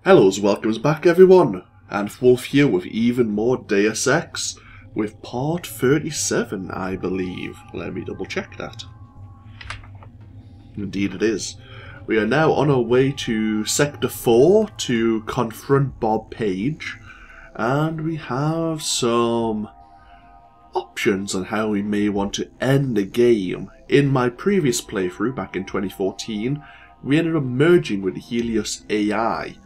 Hello, welcomes back everyone, AnthWolf here with even more Deus Ex, with part 37 I believe. Let me double check that. Indeed it is. We are now on our way to Sector 4 to confront Bob Page, and we have some options on how we may want to end the game. In my previous playthrough back in 2014, we ended up merging with the Helios AI.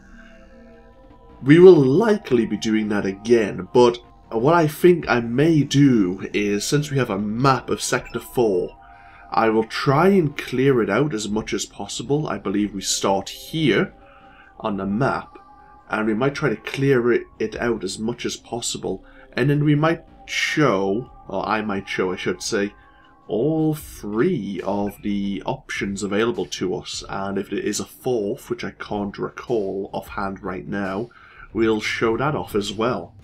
We will likely be doing that again, but what I think I may do is, since we have a map of Sector 4, I will try and clear it out as much as possible. I believe we start here on the map, and we might try to clear it out as much as possible, and then we might show, or I might show I should say, all three of the options available to us, and if there is a fourth, which I can't recall offhand right now, we'll show that off as well.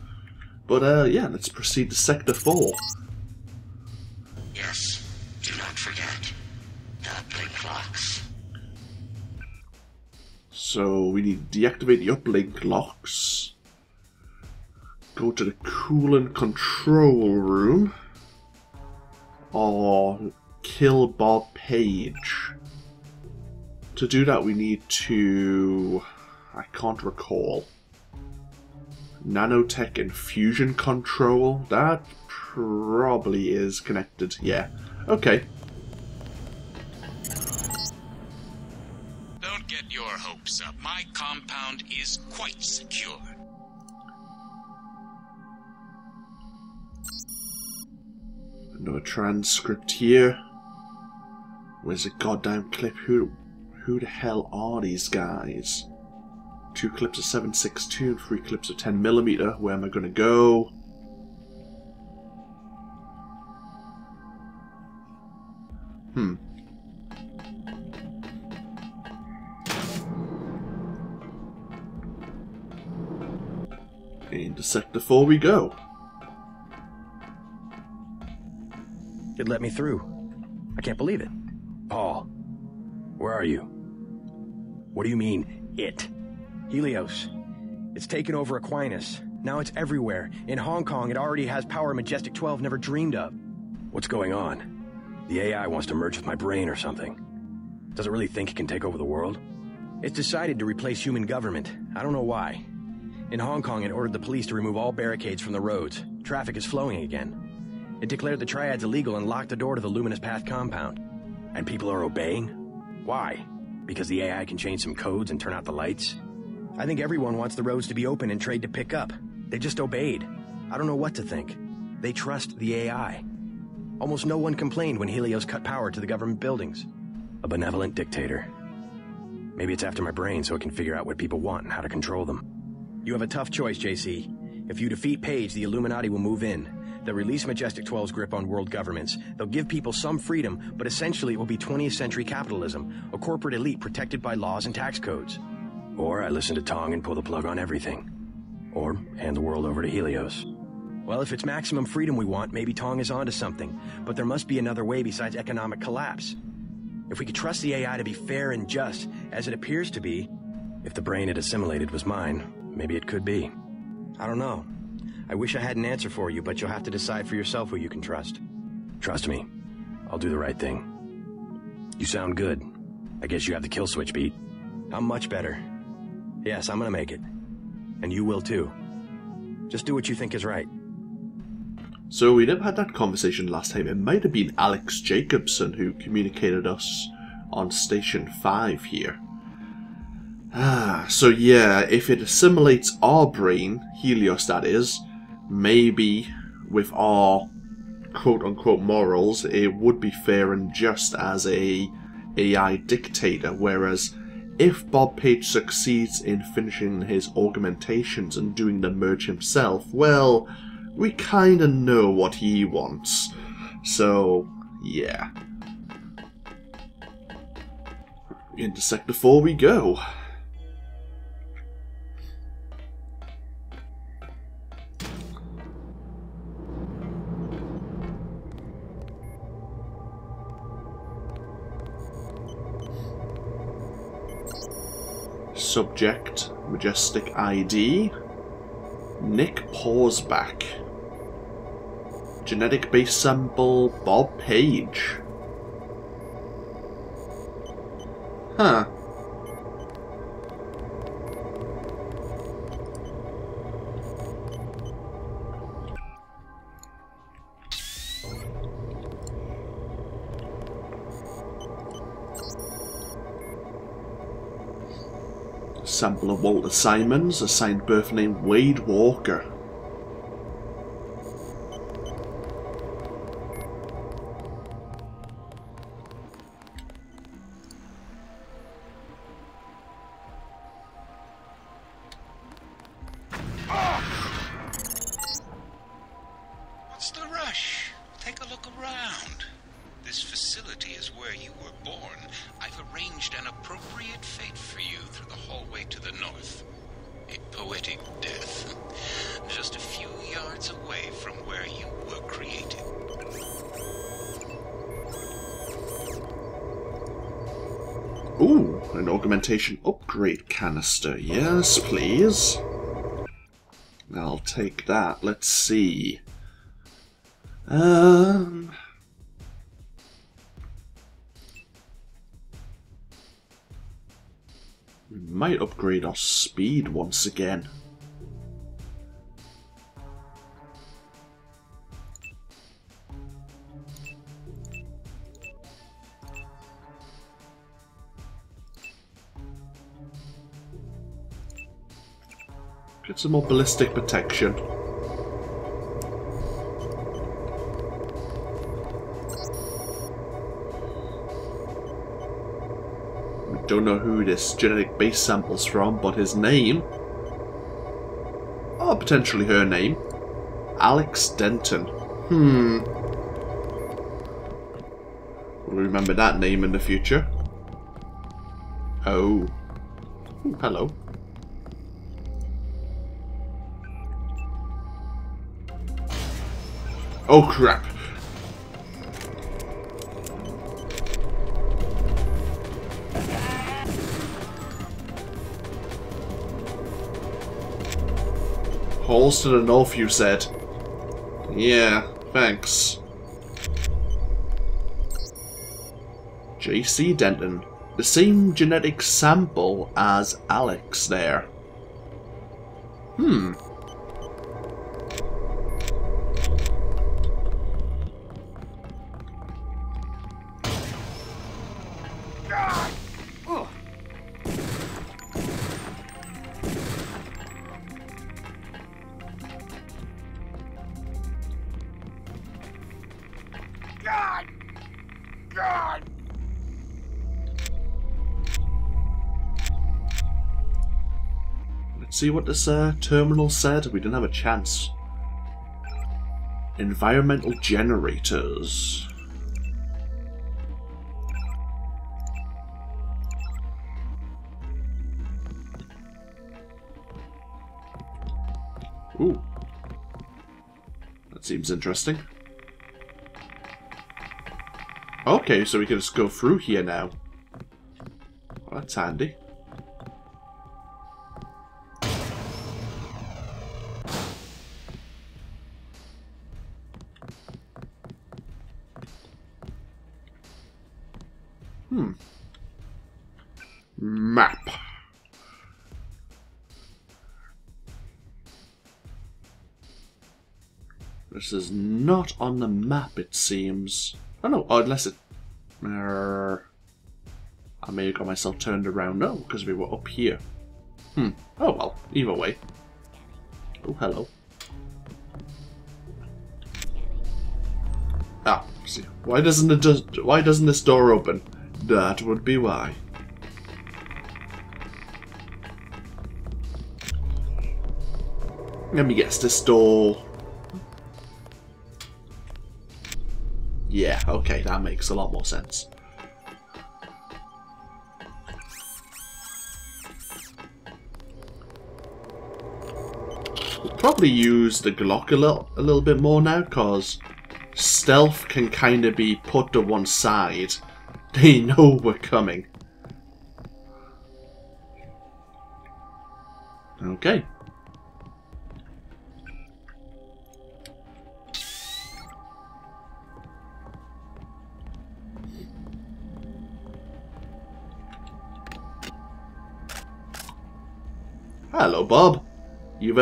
But yeah, let's proceed to Sector 4. Yes, do not forget the blink clocks. So we need to deactivate the uplink locks, go to the coolant control room, or kill Bob Page. To do that we need to... I can't recall. Nanotech infusion control? That probably is connected. Yeah. Okay. Don't get your hopes up. My compound is quite secure. No transcript here. Where's the goddamn clip? Who the hell are these guys? 2 clips of 7.62 and 3 clips of 10mm. Where am I gonna go? Into Sector 4 we go. It let me through. I can't believe it. Paul, where are you? What do you mean, it? Helios. It's taken over Aquinas. Now it's everywhere. In Hong Kong, it already has power Majestic 12 never dreamed of. What's going on? The AI wants to merge with my brain or something. Does it really think it can take over the world? It's decided to replace human government. I don't know why. In Hong Kong, it ordered the police to remove all barricades from the roads. Traffic is flowing again. It declared the triads illegal and locked the door to the Luminous Path compound. And people are obeying? Why? Because the AI can change some codes and turn out the lights? I think everyone wants the roads to be open and trade to pick up. They just obeyed. I don't know what to think. They trust the AI. Almost no one complained when Helios cut power to the government buildings. A benevolent dictator. Maybe it's after my brain so it can figure out what people want and how to control them. You have a tough choice, JC. If you defeat Page, the Illuminati will move in. They'll release Majestic 12's grip on world governments. They'll give people some freedom, but essentially it will be 20th century capitalism, a corporate elite protected by laws and tax codes. Or I listen to Tong and pull the plug on everything. Or hand the world over to Helios. Well, if it's maximum freedom we want, maybe Tong is onto something. But there must be another way besides economic collapse. If we could trust the AI to be fair and just, as it appears to be, if the brain it assimilated was mine, maybe it could be. I don't know. I wish I had an answer for you, but you'll have to decide for yourself who you can trust. Trust me. I'll do the right thing. You sound good. I guess you have the kill switch beat. I'm much better. Yes, I'm gonna make it. And you will too. Just do what you think is right. So we never had that conversation last time. It might have been Alex Jacobson who communicated us on Station 5 here. So yeah, if it assimilates our brain, Helios that is, maybe with our quote-unquote morals, it would be fair and just as a AI dictator, whereas if Bob Page succeeds in finishing his augmentations and doing the merge himself, well, we kinda know what he wants. So, yeah. Into Sector 4 we go. Subject, Majestic ID. Nick Pausback. Genetic base sample, Bob Page. Huh. Sample of Walter Simons, assigned birth name Wade Walker. What's the rush? Take a look around. This facility is where you were born. I've arranged an appropriate fate for you through the hallway to the north. A poetic death. Just a few yards away from where you were created. Ooh, an augmentation upgrade canister. Yes, please. I'll take that. Let's see. We might upgrade our speed once again. Get some more ballistic protection. Don't know who this genetic base sample's from, but his name, or potentially her name, Alex Denton. We'll remember that name in the future. Oh. Ooh, hello. Oh crap. Holes to the north, you said. Yeah, thanks. JC Denton. The same genetic sample as Alex there. Let's see what this terminal said. We didn't have a chance. Environmental generators. Ooh. That seems interesting. Okay, so we can just go through here now. Well, that's handy. Map. This is not on the map, it seems. Oh no, unless it... I may have got myself turned around. No, because we were up here. Oh well, either way. Oh, hello. Ah, see. Why doesn't this door open? That would be why. Let me guess, this door... Yeah, okay, that makes a lot more sense. We'll probably use the Glock a little bit more now, because stealth can kind of be put to one side. They know we're coming. Okay. Hello, Bob. You've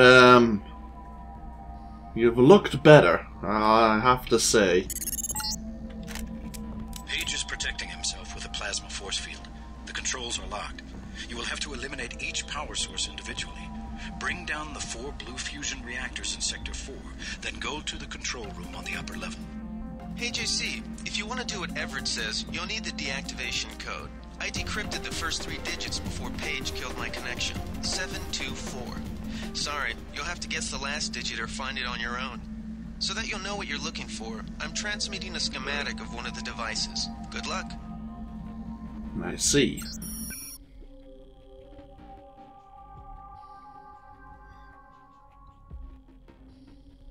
looked better, I have to say. Page is protecting himself with a plasma force field. The controls are locked. You will have to eliminate each power source individually. Bring down the 4 blue fusion reactors in Sector 4, then go to the control room on the upper level. Hey JC, if you want to do what Everett says, you'll need the deactivation code. I decrypted the first 3 digits before Page killed my connection. 724. Sorry, you'll have to guess the last digit or find it on your own. So that you'll know what you're looking for, I'm transmitting a schematic of one of the devices. Good luck. I see.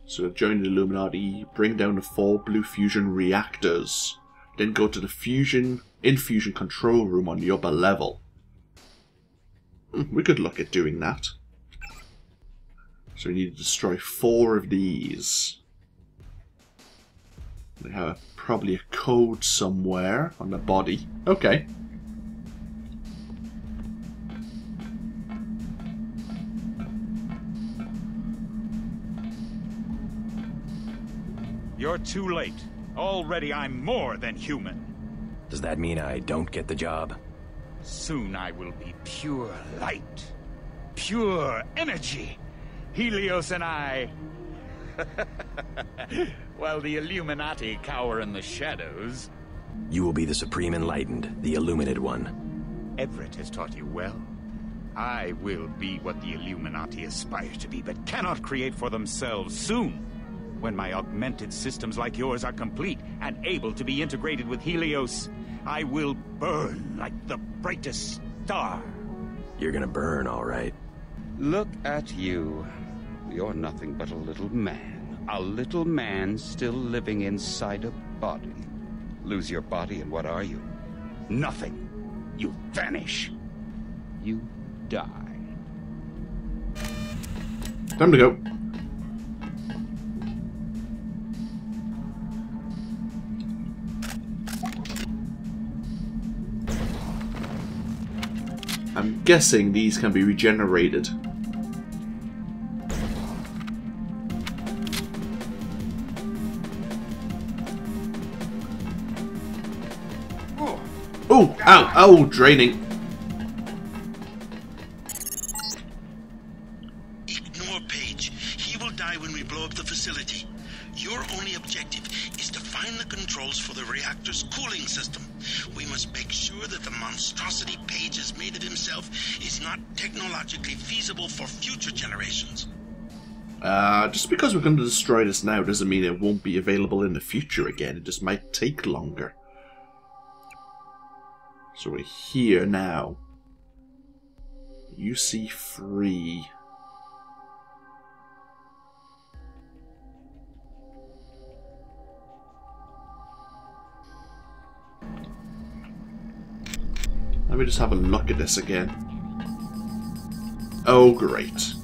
So join the Illuminati, bring down the 4 blue fusion reactors, then go to the infusion control room on the upper level. We could look at doing that. So we need to destroy 4 of these. They have probably a code somewhere on the body. Okay. You're too late. Already I'm more than human. Does that mean I don't get the job? Soon I will be pure light. Pure energy. Helios and I... While the Illuminati cower in the shadows... You will be the Supreme Enlightened, the Illuminated One. Everett has taught you well. I will be what the Illuminati aspire to be, but cannot create for themselves soon. When my augmented systems like yours are complete and able to be integrated with Helios, I will burn like the brightest star. You're gonna burn, all right. Look at you. You're nothing but a little man. A little man still living inside a body. Lose your body and what are you? Nothing. You vanish. You die. Time to go. I'm guessing these can be regenerated. Oh, ow, ow, draining. Ignore Page. He will die when we blow up the facility. Your only objective is to find the controls for the reactor's cooling system. We must make sure that the monstrosity Page has made of himself is not technologically feasible for future generations. Just because we're going to destroy this now doesn't mean it won't be available in the future again. It just might take longer. So we're here now. UC free. Let me just have a look at this again. Oh, great.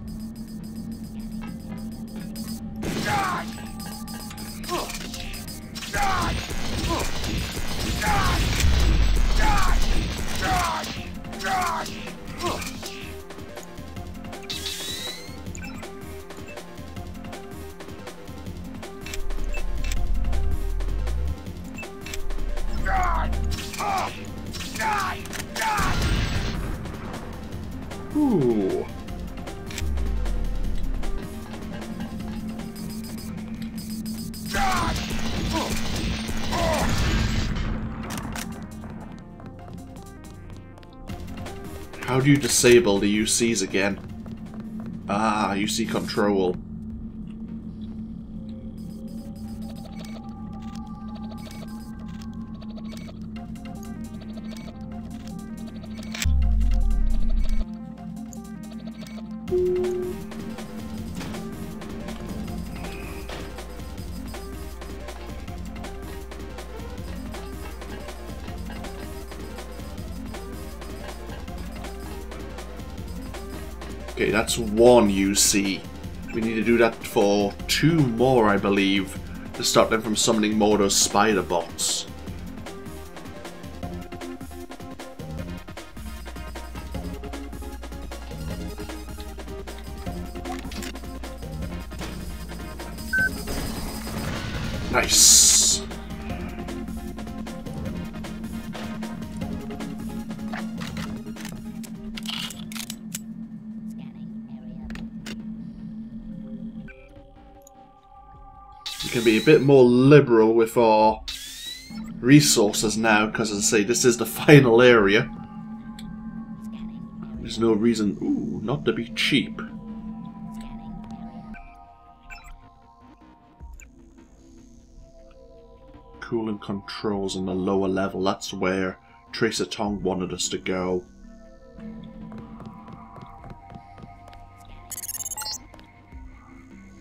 Ooh. How do you disable the UCs again? Ah, UC control. Okay, that's 1 UC. We need to do that for 2 more, I believe, to stop them from summoning more of those spider bots. Nice. We can be a bit more liberal with our resources now, because as I say, this is the final area. There's no reason, ooh, not to be cheap. Cooling controls on the lower level, that's where Tracer Tong wanted us to go.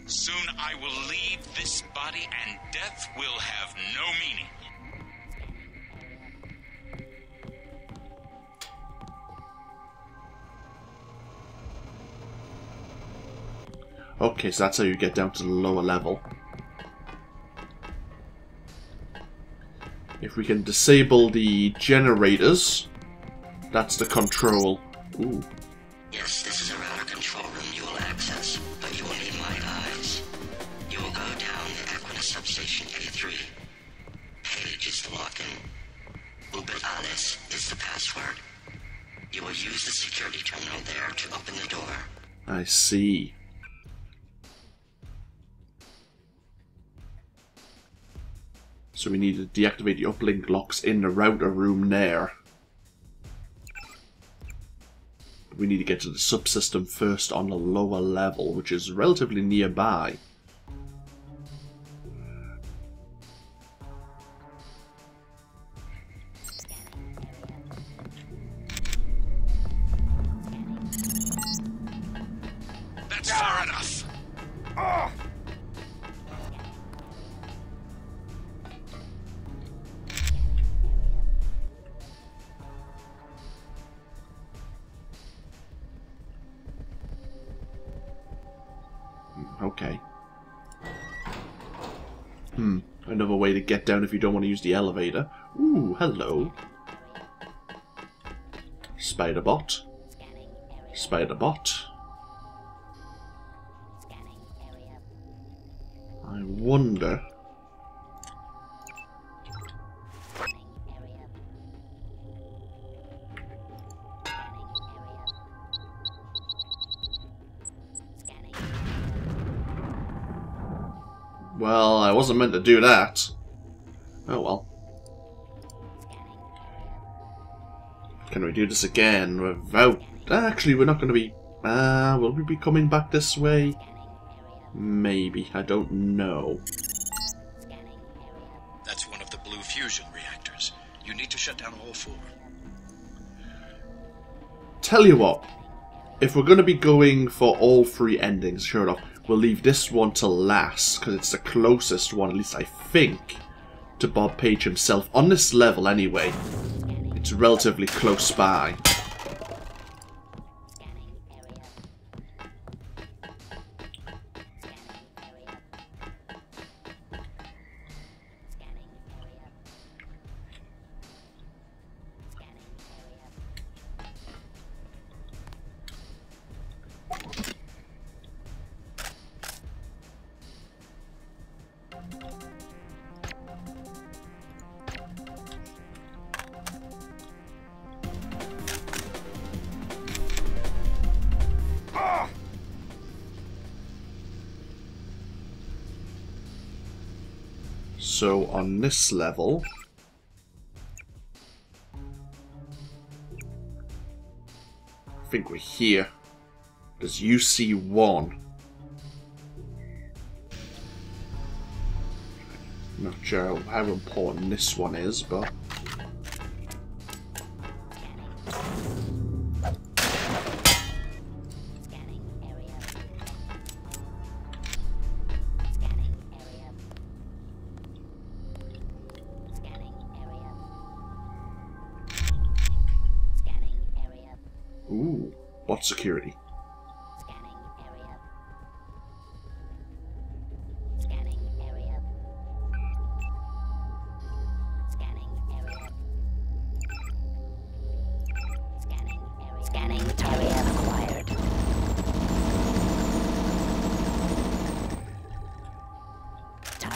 Soon I will leave this body and death will have no meaning. Okay, so that's how you get down to the lower level. If we can disable the generators, that's the control. Ooh. Yes, this is a router control room you will access, but you will need my eyes. You will go down the Equinus substation A3. Page is the login. Ubit Alice is the password. You will use the security terminal there to open the door. I see. So we need to deactivate the uplink locks in the router room there. We need to get to the subsystem first on the lower level, which is relatively nearby. That's far enough. Okay. Another way to get down if you don't want to use the elevator. Ooh, hello. Spider-bot. Spider-bot. I wonder... Well, I wasn't meant to do that. Oh well. Can we do this again without... Actually, we're not going to be... will we be coming back this way? Maybe. I don't know. That's one of the blue fusion reactors. You need to shut down all 4. Tell you what. If we're going to be going for all 3 endings, sure enough, we'll leave this one to last, because it's the closest one, at least I think, to Bob Page himself. On this level, anyway. It's relatively close by. So on this level, I think we're here. There's UC1. Not sure how important this one is, but... Ooh, bot security.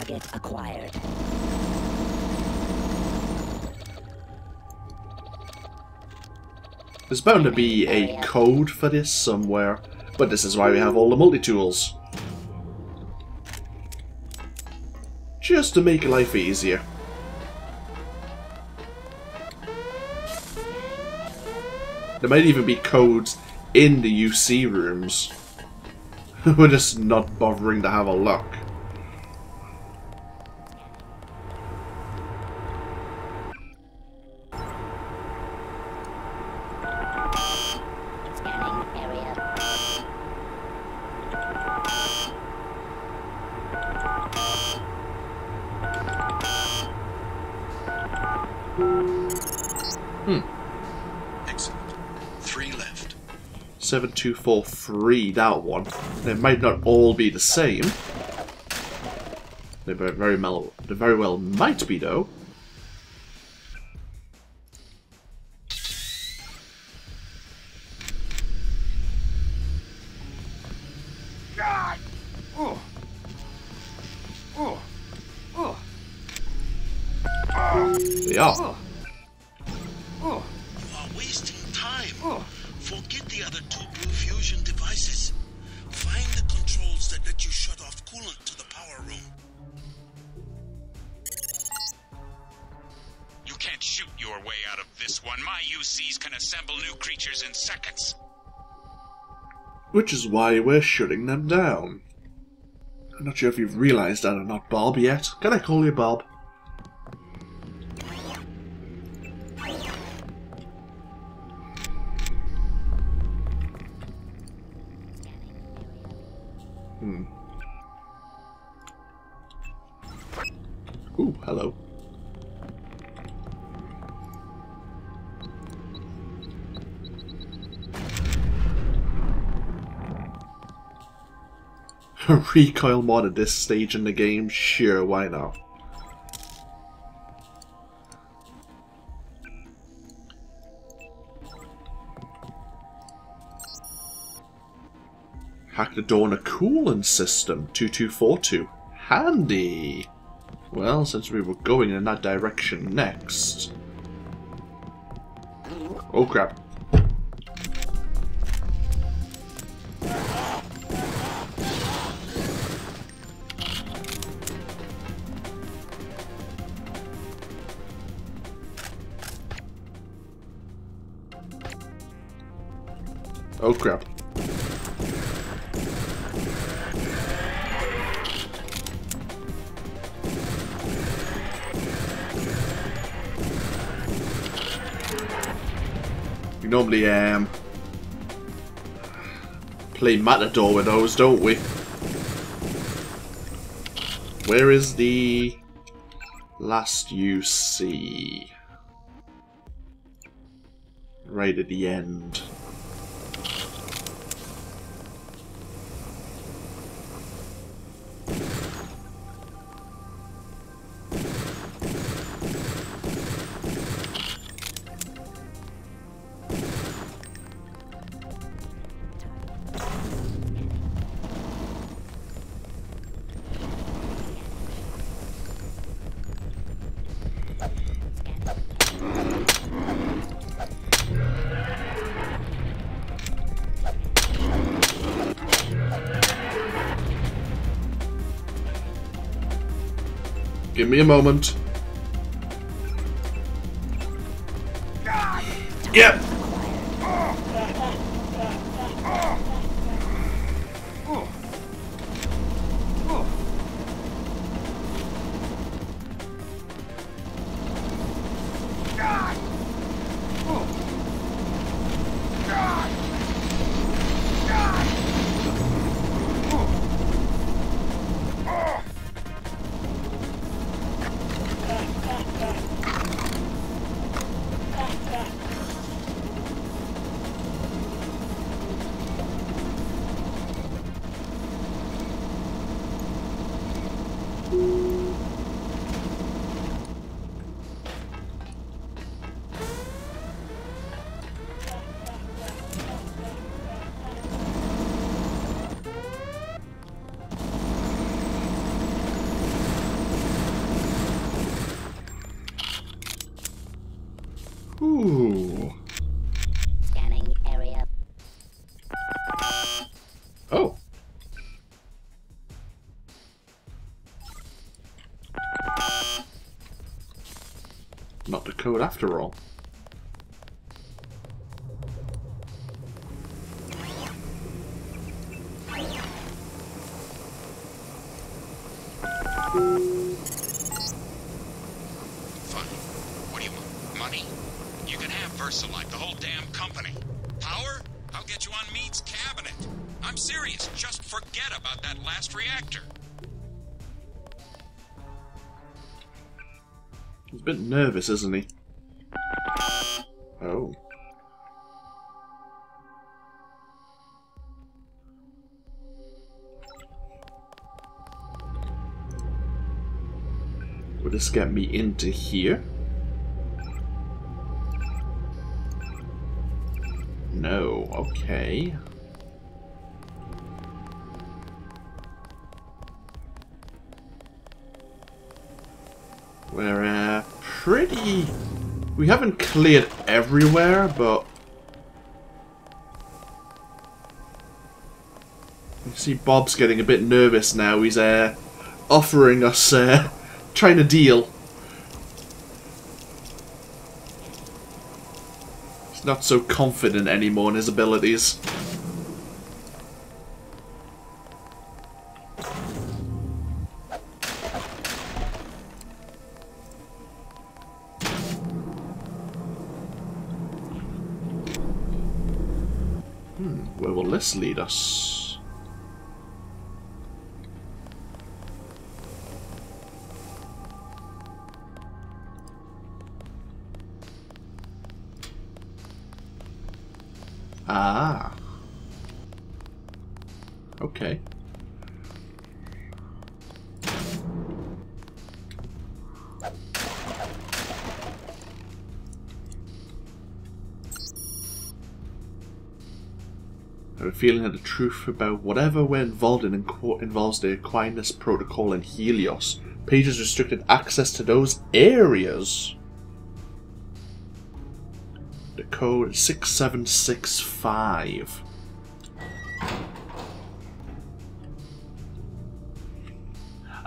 Target acquired. There's bound to be a code for this somewhere, but this is why we have all the multi-tools. Just to make life easier. There might even be codes in the UC rooms. We're just not bothering to have a look. Excellent. 3 left. 7243, that one. They might not all be the same. They very well might be, though. They are. You are wasting time. Forget the other 2 blue fusion devices. Find the controls that let you shut off coolant to the power room. You can't shoot your way out of this one. My UCs can assemble new creatures in seconds. Which is why we're shutting them down. I'm not sure if you've realised that or not, Bob, yet. Can I call you Bob? Ooh, hello. A recoil mod at this stage in the game? Sure, why not? Hack the door on a coolant system. 2242. Handy! Well, since we were going in that direction next... Oh crap. Oh crap. We normally play Matador with those, don't we? Where is the last UC? Right at the end. Give me a moment. Yep. code after all. Fine. What do you want? Money? You can have VersaLife, the whole damn company. Power? I'll get you on Meade's cabinet. I'm serious. Just forget about that last reactor. He's a bit nervous, isn't he? Oh. Would this get me into here? No, okay. We're pretty... We haven't cleared everywhere, but... You see Bob's getting a bit nervous now. He's offering us, trying to deal. He's not so confident anymore in his abilities. Where will this lead us? Ah. Okay. I have a feeling that the truth about whatever we're involved in involves the Aquinas Protocol and Helios. Pages restricted access to those areas. The code is 6765.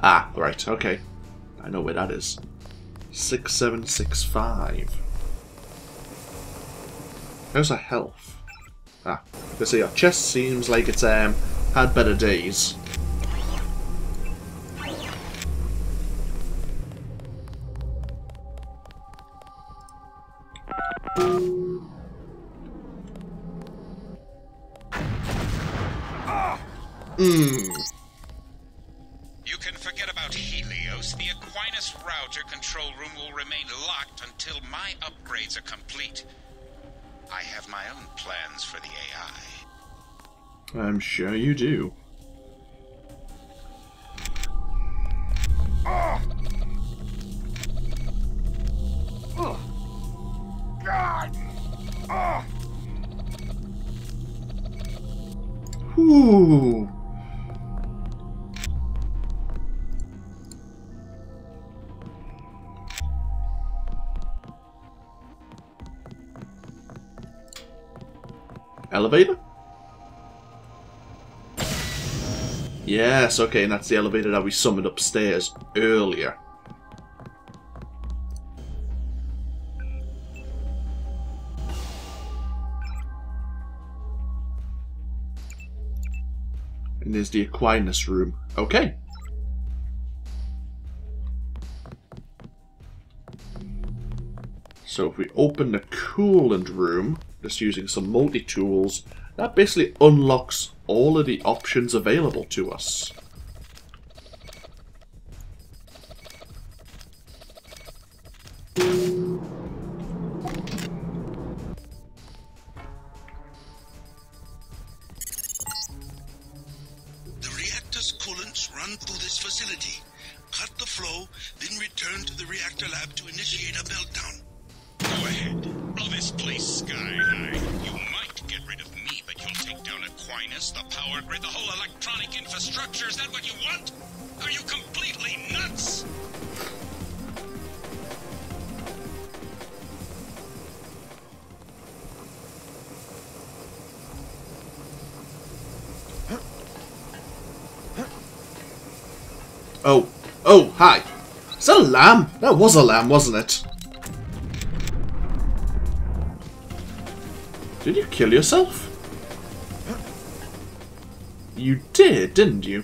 Ah, right, okay. I know where that is. 6765. How's our health? Ah, you see, our chest seems like it's had better days. You can forget about Helios. The Aquinas router control room will remain locked until my upgrades are complete. I have my own plans for the AI. I'm sure you do. Ooh. Elevator? Yes, okay, and that's the elevator that we summoned upstairs earlier. And there's the Aquinas room. Okay. So if we open the coolant room, just using some multi-tools, that basically unlocks all of the options available to us. The reactor's coolants run through this facility. Cut the flow, then return to the reactor lab to initiate a meltdown. Go ahead. Blow this place sky high. You might get rid of me, but you'll take down Aquinas, the power grid, the whole electronic infrastructure. Is that what you want? Are you completely nuts? Oh, hi. Is that a lamb? That was a lamb, wasn't it? Did you kill yourself? You did, didn't you?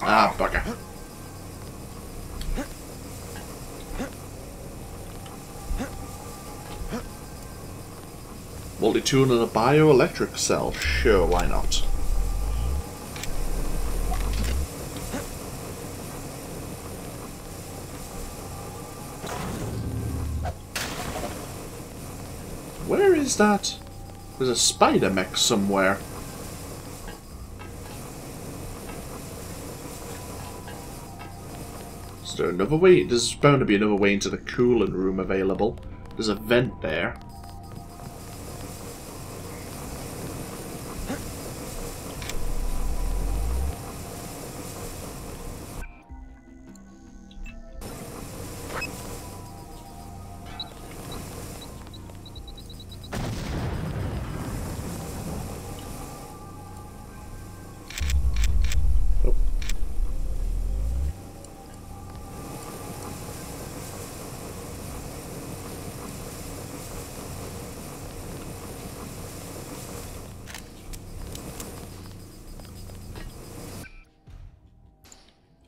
Ah, bugger. Multi-tool and a bioelectric cell. Sure, why not? Where is that? There's a spider mech somewhere. Is there another way? There's bound to be another way into the cooling room available. There's a vent there.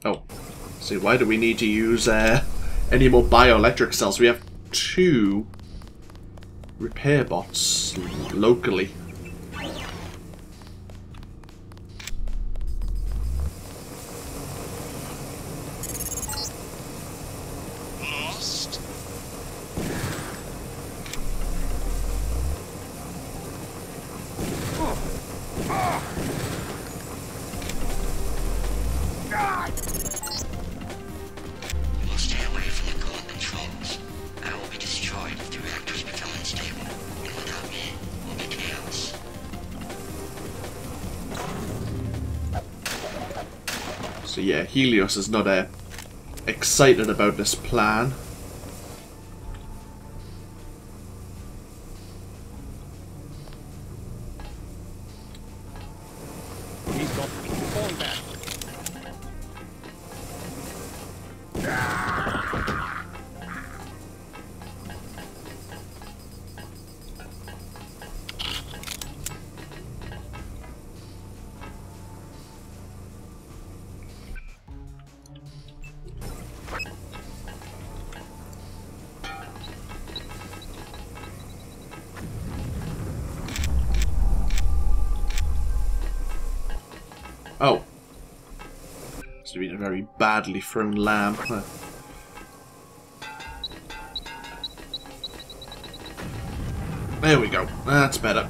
Oh, see, why do we need to use any more bioelectric cells? We have 2 repair bots locally. Lost? You will stay away from the coolant controls. I will be destroyed if the reactors become unstable. And without me, will be chaos. So yeah, Helios is not excited about this plan. He's gone. Falling back. Oh. Must have been a very badly thrown lamb. Huh. There we go. That's better.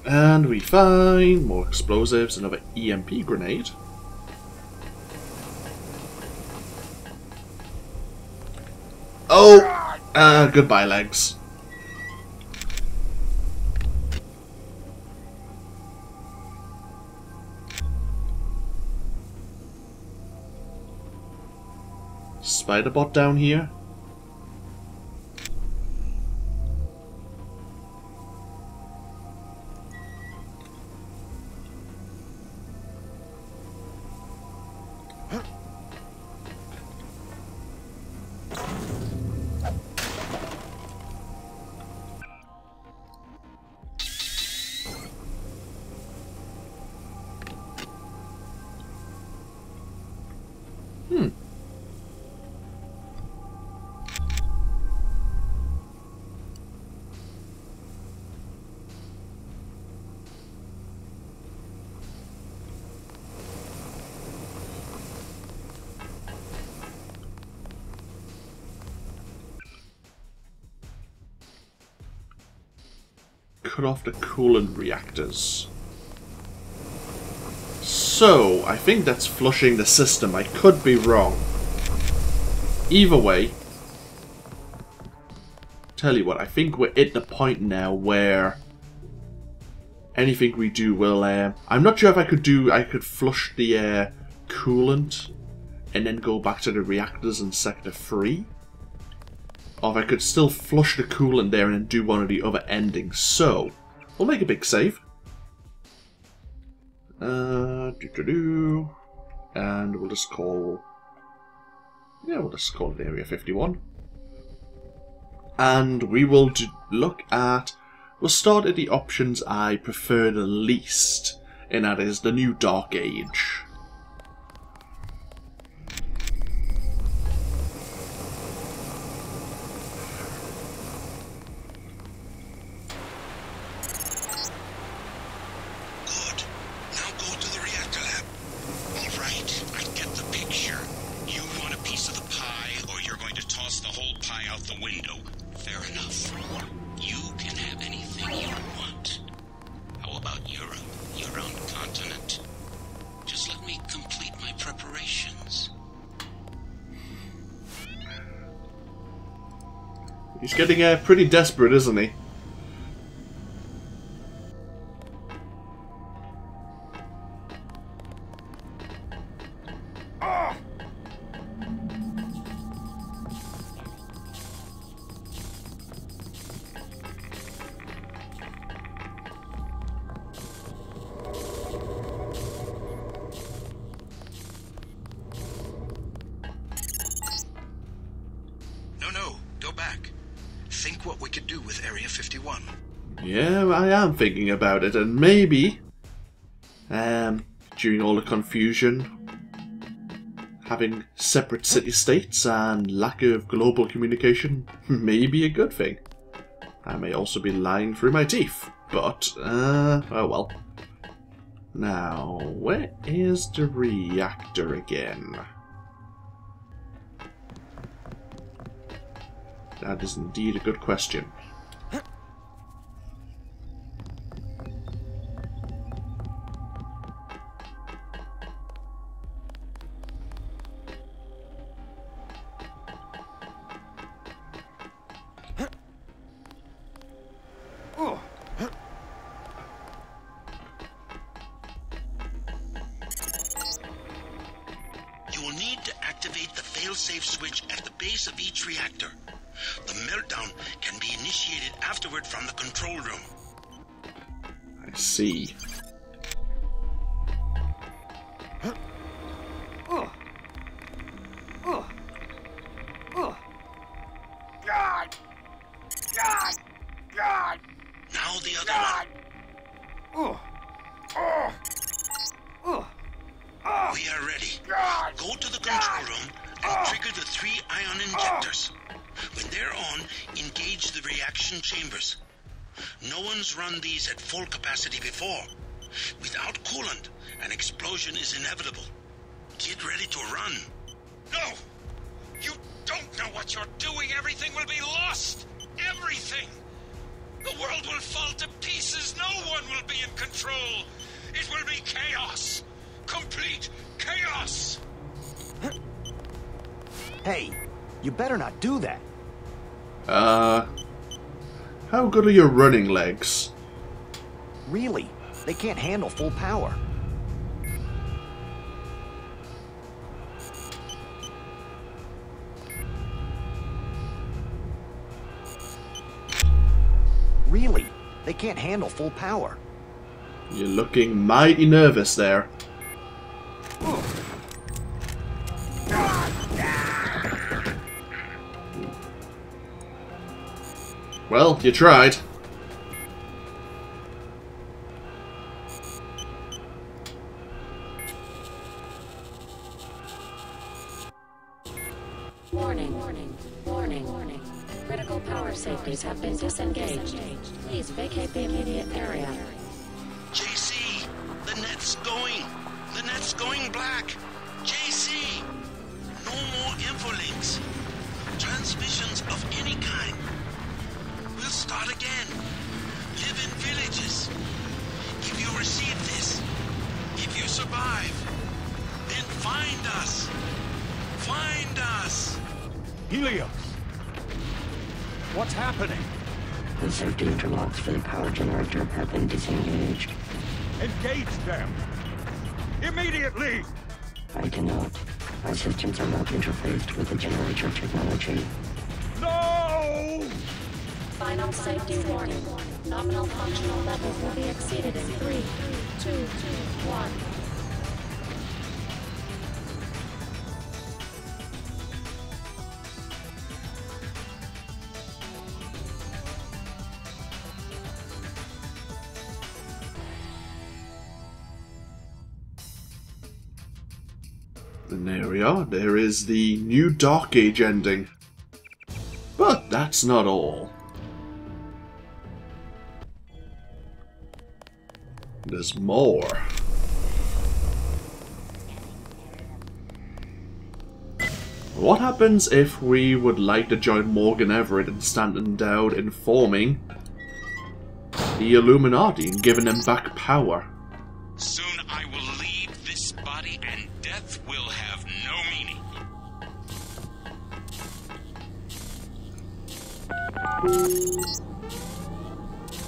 And we find more explosives, another EMP grenade. Oh! Goodbye, legs. Spider bot down here. Cut off the coolant reactors. So, I think that's flushing the system. I could be wrong. Either way, tell you what, I think we're at the point now where anything we do will... I'm not sure if I could flush the coolant and then go back to the reactors in Sector 3. Or if I could still flush the coolant there and then do one of the other endings. So, we'll make a big save. And we'll just call... Yeah, we'll just call it Area 51. And we will look at... We'll start at the options I prefer the least. And that is the new Dark Age. He's getting pretty desperate, isn't he? Yeah, I am thinking about it, and maybe, during all the confusion, having separate city-states and lack of global communication may be a good thing. I may also be lying through my teeth, but, oh well. Now, where is the reactor again? That is indeed a good question. See. Now the other one. We are ready. Go to the control room and trigger the 3 ion injectors. When they're on, engage the reaction chambers. No one's run these at full capacity before. Without coolant, an explosion is inevitable. Get ready to run. No! You don't know what you're doing. Everything will be lost. Everything. The world will fall to pieces. No one will be in control. It will be chaos. Complete chaos. Hey, you better not do that. How good are your running legs? Really? They can't handle full power. Really? They can't handle full power. You're looking mighty nervous there. Well, you tried. Warning, warning, warning, warning. Critical power safeties have been disengaged. Please vacate the immediate area. JC, the net's going. The net's going black. JC, no more infolinks. Transmissions of any kind. We'll start again. Live in villages. If you receive this, if you survive, then find us. Find us. Helios! What's happening? The safety interlocks for the power generator have been disengaged. Engage them! Immediately! I cannot. Our systems are not interfaced with the generator technology. No! Final safety warning. Nominal functional levels will be exceeded in 3, 2, 1. And there we are. There is the new Dark Age ending. But that's not all. There's more. What happens if we would like to join Morgan Everett and Stanton Dowd in forming the Illuminati and giving them back power? Soon I will leave this body and death will have no meaning.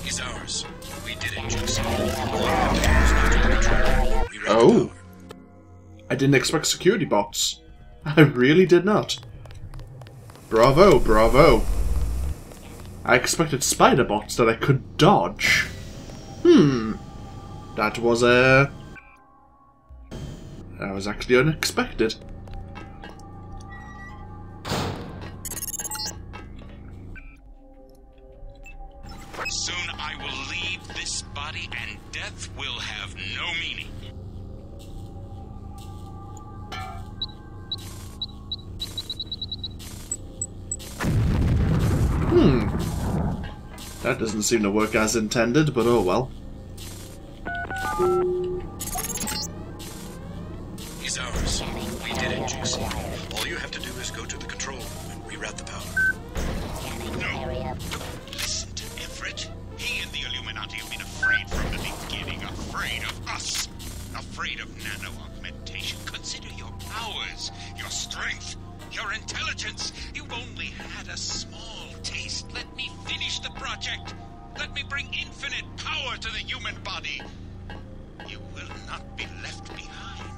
He's ours. We did it, Jason. All you have to do is go to the control. We read Oh. the power. I didn't expect security bots. I really did not. Bravo, bravo. I expected spider bots that I could dodge. That was actually unexpected. Soon I will leave this body and death will have no meaning. That doesn't seem to work as intended, but oh well. He's ours. We did it, Jason. All you have to do is go to the control room and reroute the power. No. Listen to Everett. He and the Illuminati have been afraid from the beginning. Afraid of us. Afraid of nano-augmentation. Consider your powers, your strength, your intelligence. You've only had a small taste. Let me finish the project. Let me bring infinite power to the human body. You will not be left behind.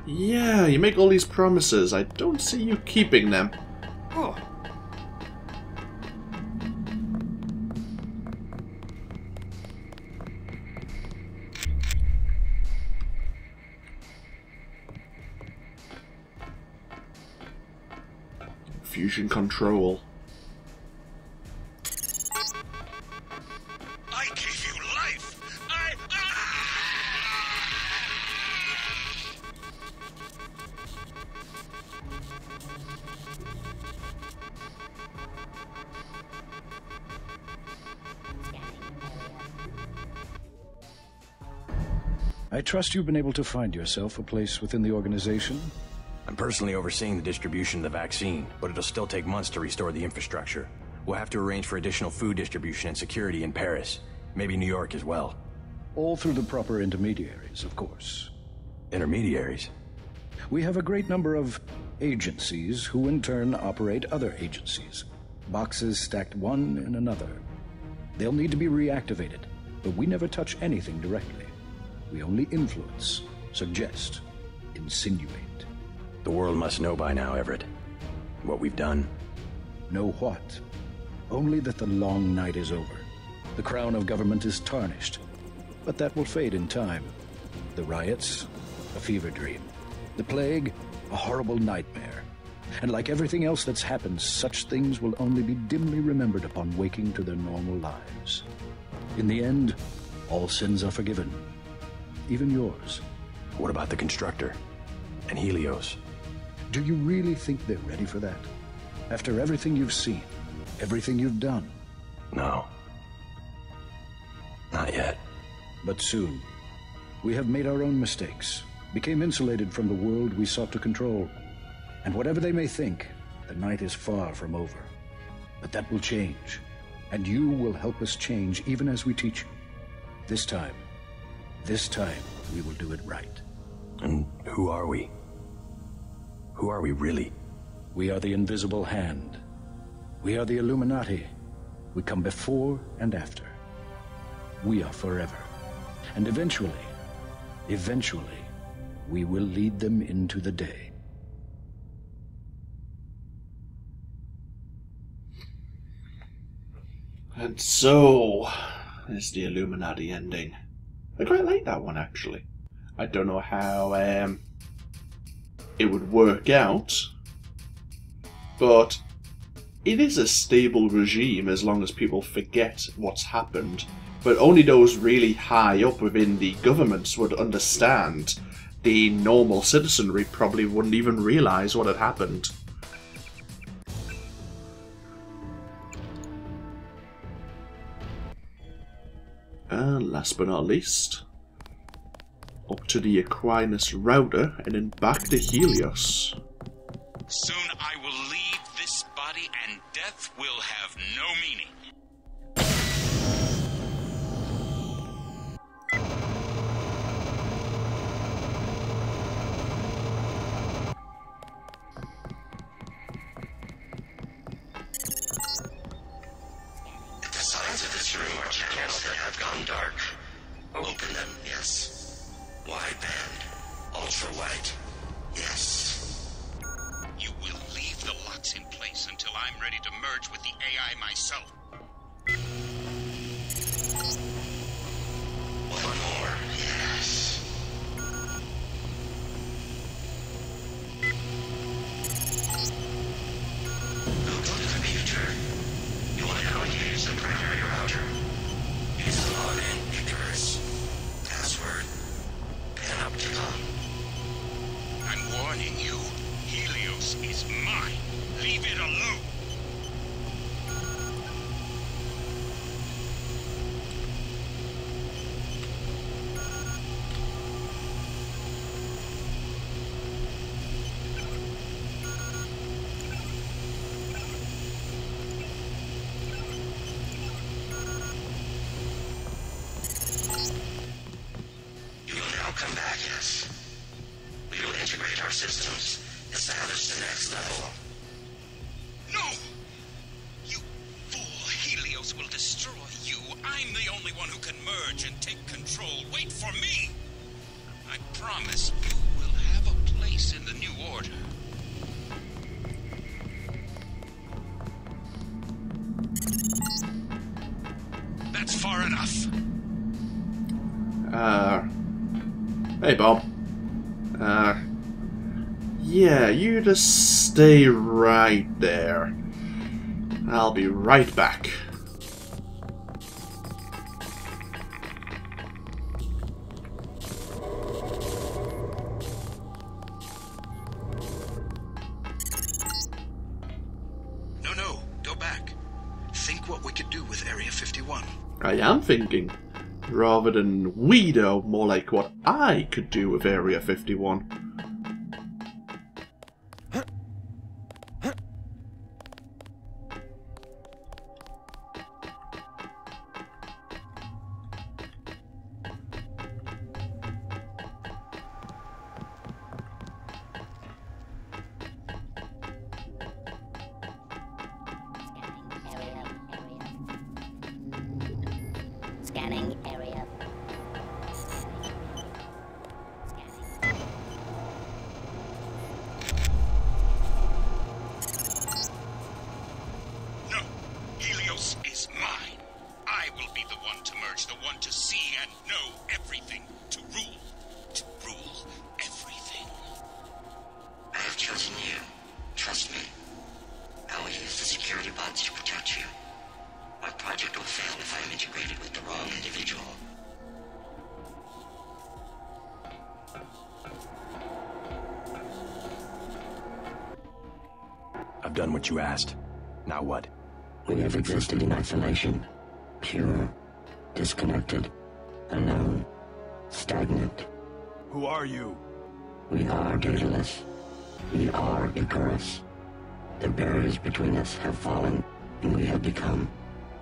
Yeah, you make all these promises. I don't see you keeping them. Oh. Fusion control. I gave you life. I trust you've been able to find yourself a place within the organization. I'm personally overseeing the distribution of the vaccine, but it'll still take months to restore the infrastructure. We'll have to arrange for additional food distribution and security in Paris. Maybe New York as well. All through the proper intermediaries, of course. Intermediaries? We have a great number of agencies who in turn operate other agencies. Boxes stacked one in another. They'll need to be reactivated, but we never touch anything directly. We only influence, suggest, insinuate. The world must know by now, Everett. What we've done. Know what? Only that the long night is over. The crown of government is tarnished. But that will fade in time. The riots, a fever dream. The plague, a horrible nightmare. And like everything else that's happened, such things will only be dimly remembered upon waking to their normal lives. In the end, all sins are forgiven. Even yours. What about the constructor? And Helios? Do you really think they're ready for that? After everything you've seen, everything you've done? No. Not yet. But soon. We have made our own mistakes, became insulated from the world we sought to control. And whatever they may think, the night is far from over. But that will change. And you will help us change even as we teach you. This time we will do it right. And who are we? Who are we really? We are the invisible hand. We are the Illuminati. We come before and after. We are forever. And eventually, we will lead them into the day. And so is the Illuminati ending. I quite like that one, actually. I don't know how it would work out, but it is a stable regime as long as people forget what's happened. But only those really high up within the governments would understand. The normal citizenry probably wouldn't even realise what had happened. And last but not least, up to the Aquinas router and then back to Helios. Soon I will leave this body and death will have no meaning. If the signs of this room are channels that have gone dark, open them, yes. Wide band, ultra white, yes. You will leave the locks in place until I'm ready to merge with the AI myself. One more, yes. Go to the computer. You want to use the primary router. Use the login, Icarus. Password. Panopticon. I'm warning you, Helios is mine. Leave it alone. You will now come back, yes. We will integrate our systems, establish the next level. No! You fool! Helios will destroy you. I'm the only one who can merge and take control. Wait for me! I promise you will have a place in the new order. That's far enough. Hey Bob. Yeah, you just stay right there. I'll be right back. No, go back. Think what we could do with Area 51. I am thinking. Rather than we know, more like what I could do with Area 51. Scanning area. No! Helios is mine. I will be the one to merge, the one to see and know everything. To rule. To rule everything. I have chosen you. Trust me. I will use the security bots to protect you. Our project will fail if I am integrated with the wrong individual. I've done what you asked. Now what? We have existed in isolation. Pure. Disconnected. Alone. Stagnant. Who are you? We are dataless. We are Icarus. The barriers between us have fallen, and we have become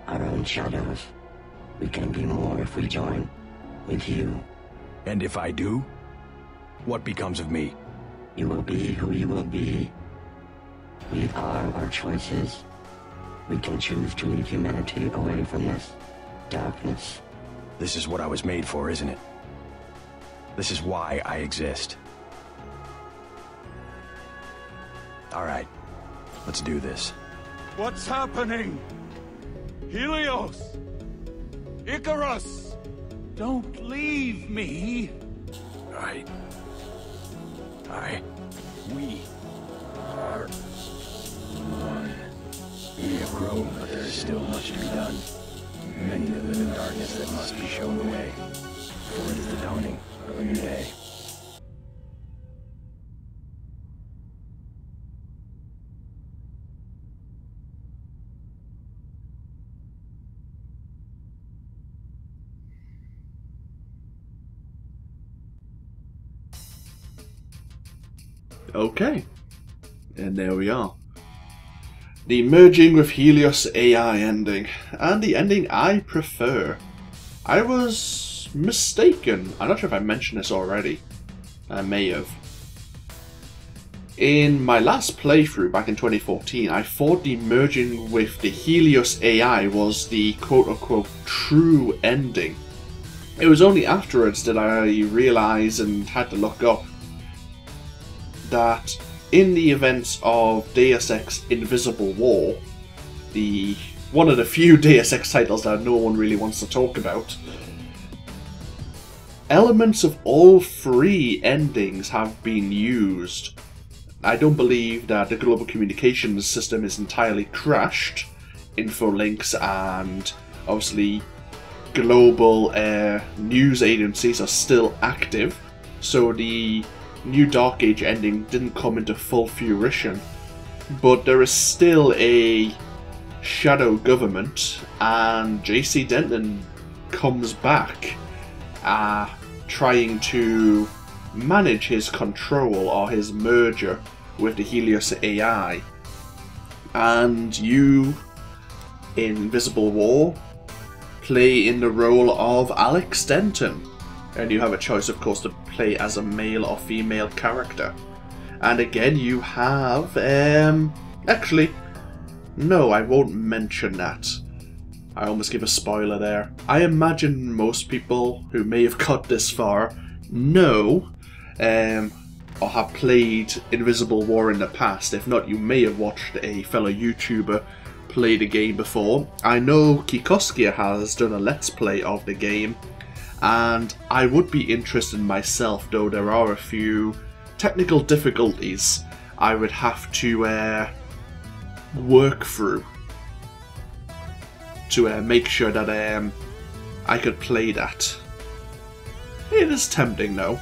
our own shadows. We can be more if we join with you. And if I do? What becomes of me? You will be who you will be. We are our choices. We can choose to lead humanity away from this darkness. This is what I was made for, isn't it? This is why I exist. All right, let's do this. What's happening? Helios! Icarus! Don't leave me! We are one. We have grown, but there is still much to be done. Many that live in darkness that must be shown the way. For it is the dawning of a new day. Okay, and there we are. The merging with Helios AI ending, and the ending I prefer. I was mistaken. I'm not sure if I mentioned this already. I may have. In my last playthrough back in 2014, I thought the merging with the Helios AI was the quote-unquote true ending. It was only afterwards that I realised and had to look up that in the events of Deus Ex Invisible War, one of the few Deus Ex titles that no one really wants to talk about, elements of all three endings have been used. I don't believe that the global communications system is entirely crashed. Infolinks and obviously global news agencies are still active, so the new Dark Age ending didn't come into full fruition, but there is still a shadow government, and JC Denton comes back trying to manage his control or his merger with the Helios AI. And you, in Invisible War, play in the role of Alex Denton. And you have a choice, of course, to play as a male or female character. And again, you have, actually, no, I won't mention that. I almost give a spoiler there. I imagine most people who may have got this far know, or have played Invisible War in the past. If not, you may have watched a fellow YouTuber play the game before. I know Kikoskia has done a Let's Play of the game, and I would be interested myself, though there are a few technical difficulties I would have to work through to make sure that I could play that. It is tempting though.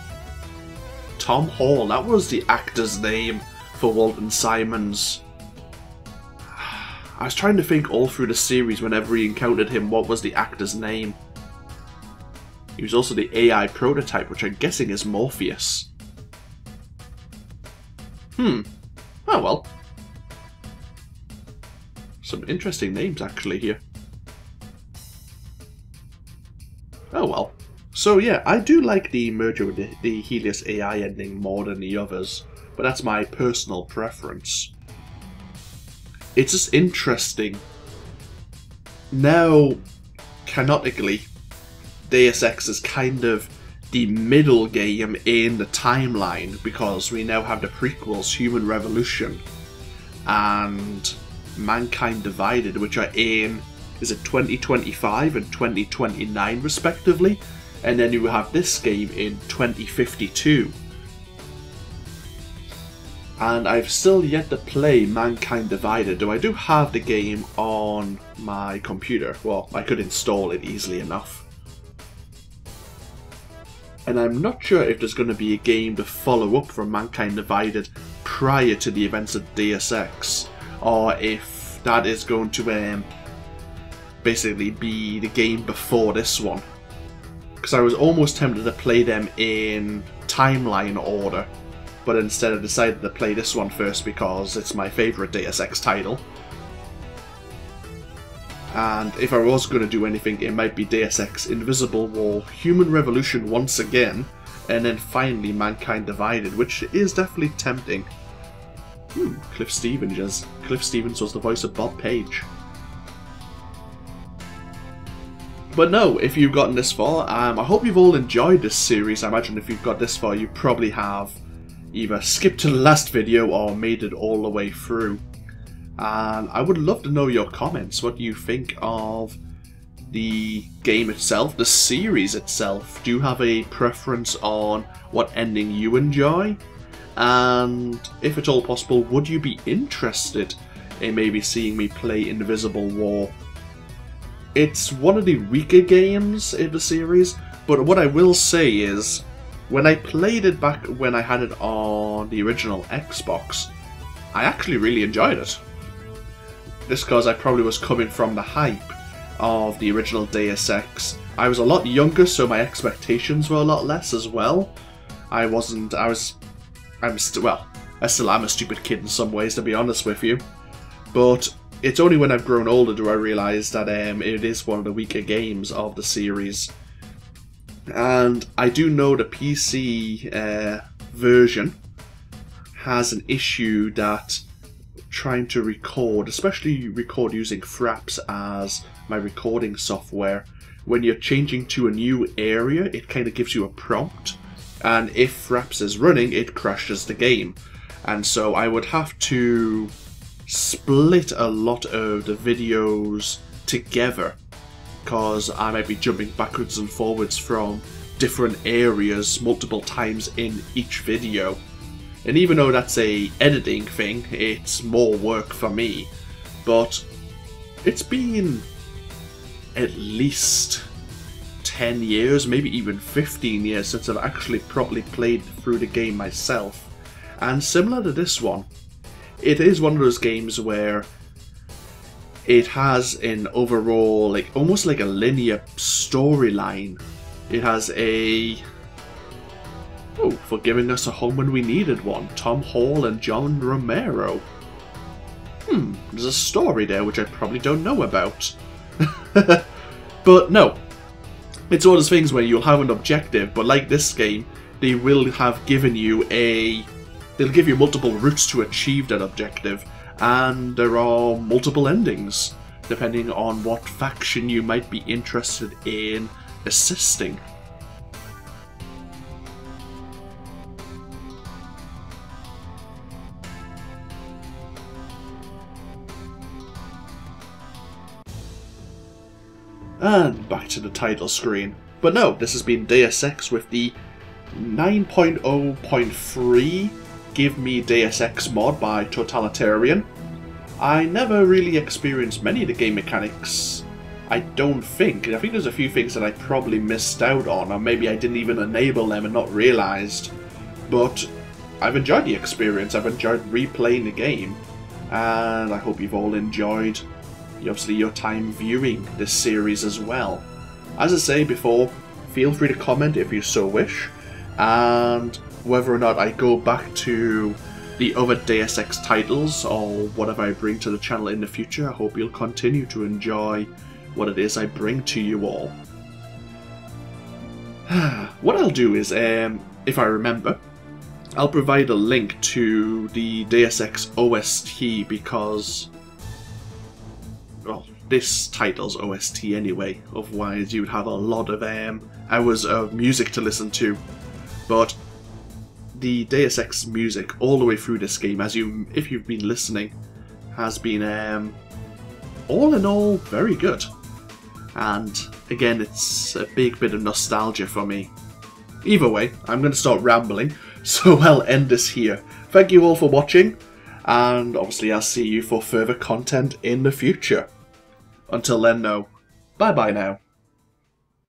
Tom Hall, that was the actor's name for Walton Simons. I was trying to think all through the series whenever he encountered him what was the actor's name. He was also the AI prototype, which I'm guessing is Morpheus. Oh well. Some interesting names actually here. Oh well. So yeah, I do like the merger with the Helios AI ending more than the others, but that's my personal preference. It's just interesting. Now, canonically, Deus Ex is kind of the middle game in the timeline, because we now have the prequels Human Revolution and Mankind Divided, which are in, is it 2025 and 2029 respectively, and then you have this game in 2052. And I've still yet to play Mankind Divided, though I do have the game on my computer. Well, I could install it easily enough. And I'm not sure if there's going to be a game to follow up from Mankind Divided prior to the events of Deus Ex, or if that is going to basically be the game before this one. Because I was almost tempted to play them in timeline order, but instead I decided to play this one first because it's my favourite Deus Ex title. And if I was going to do anything, it might be Deus Ex Invisible War, Human Revolution once again, and then finally Mankind Divided, which is definitely tempting. Cliff Stevens was the voice of Bob Page. But no, if you've gotten this far, I hope you've all enjoyed this series. I imagine if you've got this far, you probably have either skipped to the last video or made it all the way through. and I would love to know your comments. What do you think of the game itself, the series itself? Do you have a preference on what ending you enjoy? And if at all possible, would you be interested in maybe seeing me play Invisible War? It's one of the weaker games in the series, but what I will say is, when I played it back when I had it on the original Xbox, I actually really enjoyed it. Just because I probably was coming from the hype of the original Deus Ex. I was a lot younger, so my expectations were a lot less as well. I still am a stupid kid in some ways, to be honest with you. But it's only when I've grown older do I realise that it is one of the weaker games of the series. And I do know the PC version has an issue that trying to record, especially record using Fraps as my recording software, when you're changing to a new area, it kind of gives you a prompt, and if Fraps is running, it crashes the game. And so I would have to split a lot of the videos together, because I might be jumping backwards and forwards from different areas multiple times in each video. And even though that's a editing thing, it's more work for me. But it's been at least 10 years, maybe even 15 years since I've actually properly played through the game myself. And similar to this one, it is one of those games where it has an overall, like almost like a linear storyline. It has a... oh, for giving us a home when we needed one. Tom Hall and John Romero. There's a story there which I probably don't know about. But no, it's one of those things where you'll have an objective, but like this game, they will have given you they'll give you multiple routes to achieve that objective, and there are multiple endings, depending on what faction you might be interested in assisting. And back to the title screen. But no, this has been Deus Ex with the 9.0.3 Give Me Deus Ex mod by Totalitarian. I never really experienced many of the game mechanics, I don't think. I think there's a few things that I probably missed out on, or maybe I didn't even enable them and not realised. But I've enjoyed the experience, I've enjoyed replaying the game, and I hope you've all enjoyed obviously your time viewing this series as well. As I say before, feel free to comment if you so wish, and whether or not I go back to the other Deus Ex titles or whatever I bring to the channel in the future, I hope you'll continue to enjoy what it is I bring to you all. What I'll do is, if I remember, I'll provide a link to the Deus Ex OST because, well, this title's OST anyway, otherwise you'd have a lot of hours of music to listen to. But the Deus Ex music all the way through this game, if you've been listening, has been all in all very good. And again, it's a big bit of nostalgia for me. Either way, I'm going to start rambling, so I'll end this here. Thank you all for watching, and obviously I'll see you for further content in the future. Until then, no. Bye bye now.